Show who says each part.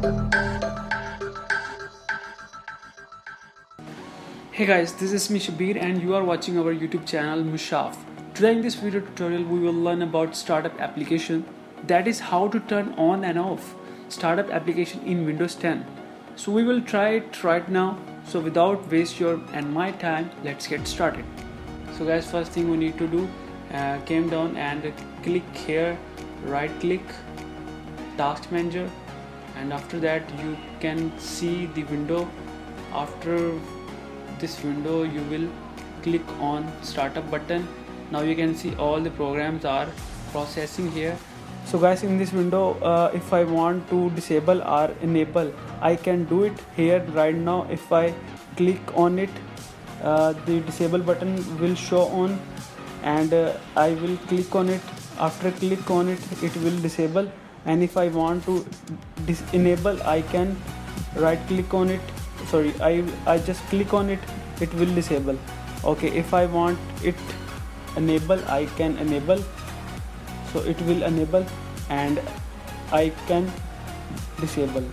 Speaker 1: Hey guys, this is me Shabir and you are watching our YouTube channel Mushaaf. Today in this video tutorial we will learn about startup application, that is how to turn on and off startup application in Windows 10. So we will try it right now. So without waste your and my time, let's get started. So guys, first thing we need to do, came down and click here, right click task manager, and after that you can see the window. After this window you will click on startup button. Now you can see all the programs are processing here. So guys, in this window if I want to disable or enable, I can do it here right now. If I click on it, the disable button will show on, and I will click on it. After click on it, it will disable, and if I want to enable, I can right click on it. Sorry, I just click on it, it will disable. Okay, if I want it enable, I can enable, so it will enable, and I can disable.